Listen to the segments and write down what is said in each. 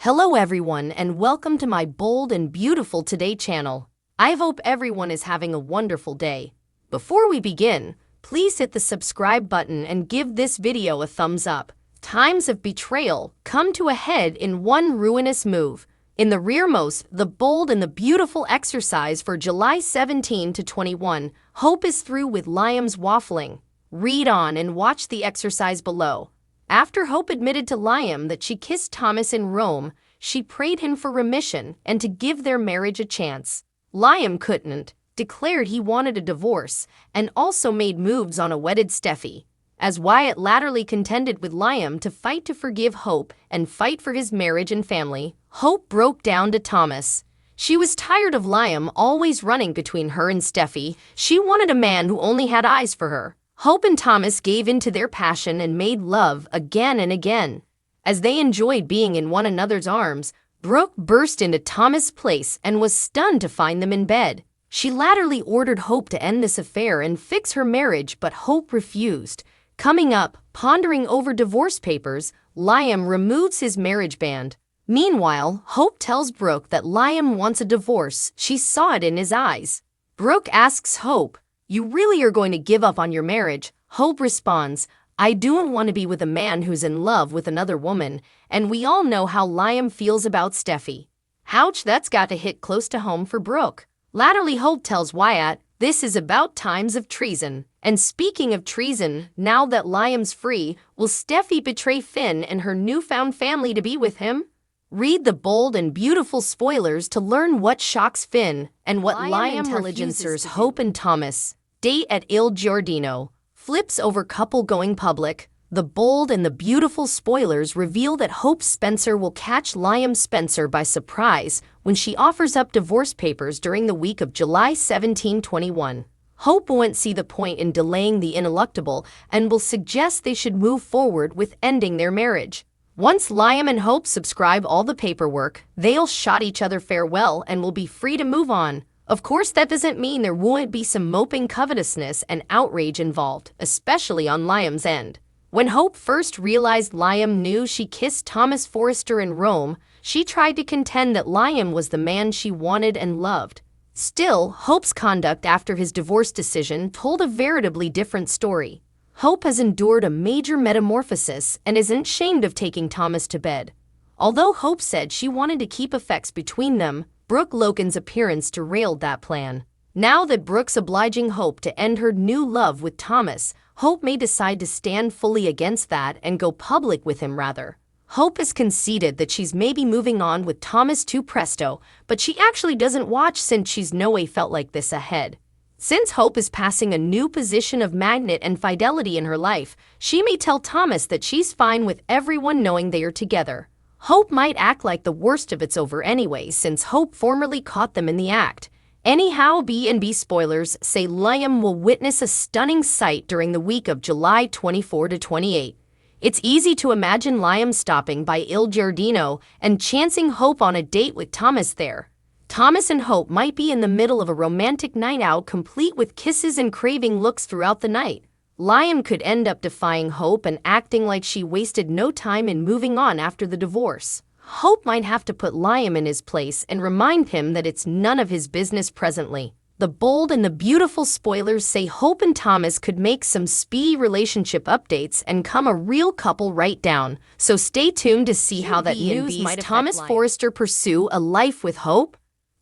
Hello everyone and welcome to my Bold and Beautiful Today channel. I hope everyone is having a wonderful day. Before we begin, please hit the subscribe button and give this video a thumbs up. Times of betrayal come to a head in one ruinous move. In the rearmost, the bold and the beautiful exercise for July 17 to 21, Hope is through with Liam's waffling. Read on and watch the exercise below. After Hope admitted to Liam that she kissed Thomas in Rome, she prayed him for remission and to give their marriage a chance. Liam couldn't, declared he wanted a divorce, and also made moves on a wedded Steffi. As Wyatt latterly contended with Liam to fight to forgive Hope and fight for his marriage and family, Hope broke down to Thomas. She was tired of Liam always running between her and Steffi. She wanted a man who only had eyes for her. Hope and Thomas gave in to their passion and made love again and again. As they enjoyed being in one another's arms, Brooke burst into Thomas' place and was stunned to find them in bed. She latterly ordered Hope to end this affair and fix her marriage, but Hope refused. Coming up, pondering over divorce papers, Liam removes his marriage band. Meanwhile, Hope tells Brooke that Liam wants a divorce. She saw it in his eyes. Brooke asks Hope, "You really are going to give up on your marriage?" Hope responds, "I don't want to be with a man who's in love with another woman, and we all know how Liam feels about Steffi." Ouch, that's got to hit close to home for Brooke. Latterly, Hope tells Wyatt, "This is about times of treason." And speaking of treason, now that Liam's free, will Steffi betray Finn and her newfound family to be with him? Read the bold and beautiful spoilers to learn what shocks Finn and what Liam intelligencers Hope and Thomas. Date at Il Giardino. Flips over couple going public. The bold and the beautiful spoilers reveal that Hope Spencer will catch Liam Spencer by surprise when she offers up divorce papers during the week of July 17-21. Hope won't see the point in delaying the ineluctable and will suggest they should move forward with ending their marriage. Once Liam and Hope subscribe all the paperwork, they'll shot each other farewell and will be free to move on. Of course, that doesn't mean there won't be some moping covetousness and outrage involved, especially on Liam's end. When Hope first realized Liam knew she kissed Thomas Forrester in Rome, she tried to contend that Liam was the man she wanted and loved. Still, Hope's conduct after his divorce decision told a veritably different story. Hope has endured a major metamorphosis and isn't ashamed of taking Thomas to bed. Although Hope said she wanted to keep effects between them, Brooke Logan's appearance derailed that plan. Now that Brooke's obliging Hope to end her new love with Thomas, Hope may decide to stand fully against that and go public with him rather. Hope has conceded that she's maybe moving on with Thomas too presto, but she actually doesn't watch since she's no way felt like this ahead. Since Hope is passing a new position of magnet and fidelity in her life, she may tell Thomas that she's fine with everyone knowing they are together. Hope might act like the worst of it's over anyway, since Hope formerly caught them in the act. Anyhow, B&B spoilers say Liam will witness a stunning sight during the week of July 24 to 28. It's easy to imagine Liam stopping by Il Giardino and chancing Hope on a date with Thomas there. Thomas and Hope might be in the middle of a romantic night out complete with kisses and craving looks throughout the night. Liam could end up defying Hope and acting like she wasted no time in moving on after the divorce. Hope might have to put Liam in his place and remind him that it's none of his business presently. The bold and the beautiful spoilers say Hope and Thomas could make some speedy relationship updates and come a real couple right down. So stay tuned to see how that news might Thomas Forrester pursue a life with Hope.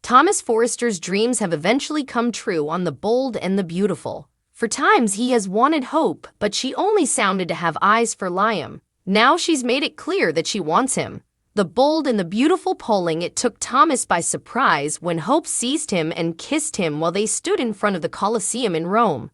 Thomas Forrester's dreams have eventually come true on the bold and the beautiful. For times he has wanted Hope, but she only sounded to have eyes for Liam. Now she's made it clear that she wants him. The bold and the beautiful polling it took Thomas by surprise when Hope seized him and kissed him while they stood in front of the Colosseum in Rome.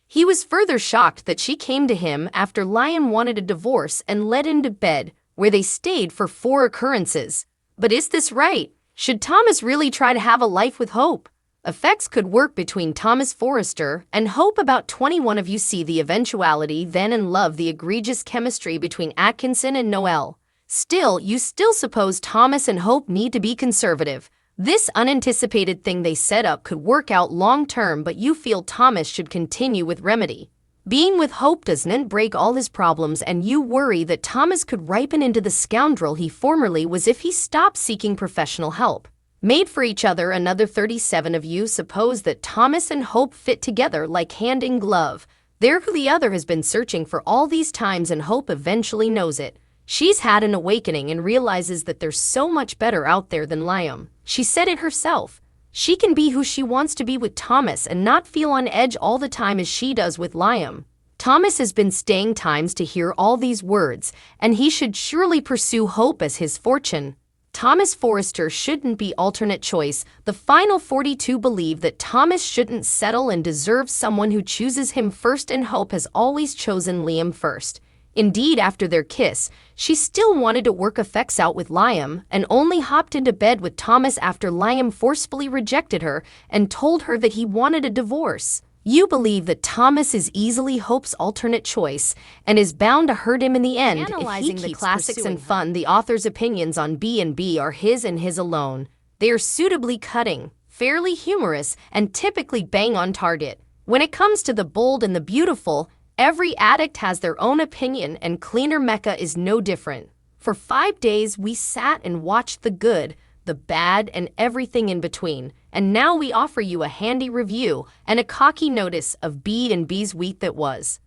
He was further shocked that she came to him after Liam wanted a divorce and led him to bed, where they stayed for 4 occurrences. But is this right? Should Thomas really try to have a life with Hope? Effects could work between Thomas Forrester and Hope. About 21 of you see the eventuality then and love the egregious chemistry between Atkinson and Noel. Still, you still suppose Thomas and Hope need to be conservative. This unanticipated thing they set up could work out long term, but you feel Thomas should continue with Remedy. Being with Hope doesn't break all his problems, and you worry that Thomas could ripen into the scoundrel he formerly was if he stopped seeking professional help. Made for each other, another 37 of you suppose that Thomas and Hope fit together like hand in glove. They're who the other has been searching for all these times, and Hope eventually knows it. She's had an awakening and realizes that there's so much better out there than Liam. She said it herself. She can be who she wants to be with Thomas and not feel on edge all the time as she does with Liam. Thomas has been staying times to hear all these words, and he should surely pursue Hope as his fortune. Thomas Forrester shouldn't be alternate choice. The final 42 believe that Thomas shouldn't settle and deserves someone who chooses him first, and Hope has always chosen Liam first. Indeed, after their kiss, she still wanted to work effects out with Liam and only hopped into bed with Thomas after Liam forcefully rejected her and told her that he wanted a divorce. You believe that Thomas is easily Hope's alternate choice and is bound to hurt him in the end. Analyzing the classics and fun, the author's opinions on B&B are his and his alone. They are suitably cutting, fairly humorous, and typically bang on target. When it comes to the bold and the beautiful, every addict has their own opinion, and Cleaner Mecca is no different. For 5 days, we sat and watched the good, the bad, and everything in between. And now we offer you a handy review and a cocky notice of B&B's week that was.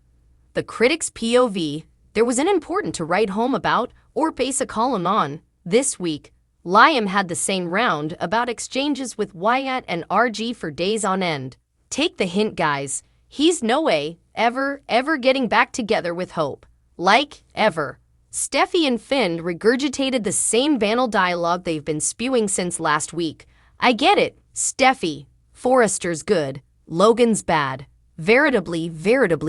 The critic's POV, there was an important to write home about or base a column on. This week, Liam had the same round about exchanges with Wyatt and RG for days on end. Take the hint, guys. He's no way, ever getting back together with Hope. Like, ever. Steffi and Finn regurgitated the same banal dialogue they've been spewing since last week. I get it. Steffi, Forrester's good, Logan's bad. Veritably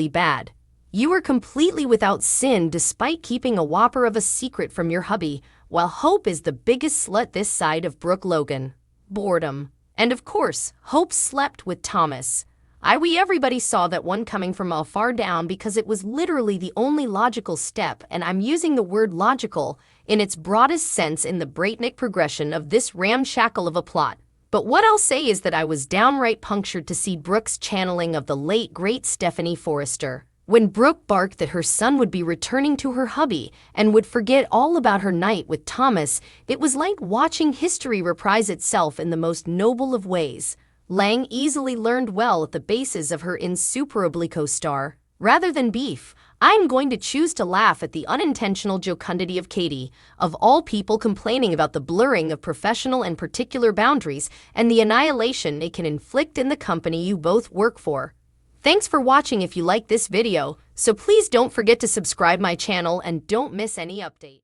bad. You were completely without sin despite keeping a whopper of a secret from your hubby, while Hope is the biggest slut this side of Brooke Logan. Boredom. And of course, Hope slept with Thomas. Everybody saw that one coming from far down because it was literally the only logical step, and I'm using the word logical in its broadest sense in the breakneck progression of this ramshackle of a plot. But what I'll say is that I was downright punctured to see Brooke's channeling of the late great Stephanie Forrester. When Brooke barked that her son would be returning to her hubby and would forget all about her night with Thomas, it was like watching history reprise itself in the most noble of ways. Lang easily learned well at the bases of her insuperably co-star. Rather than beef, I'm going to choose to laugh at the unintentional jocundity of Katie, of all people, complaining about the blurring of professional and particular boundaries and the annihilation it can inflict in the company you both work for. Thanks for watching. If you like this video, so please don't forget to subscribe my channel and don't miss any update.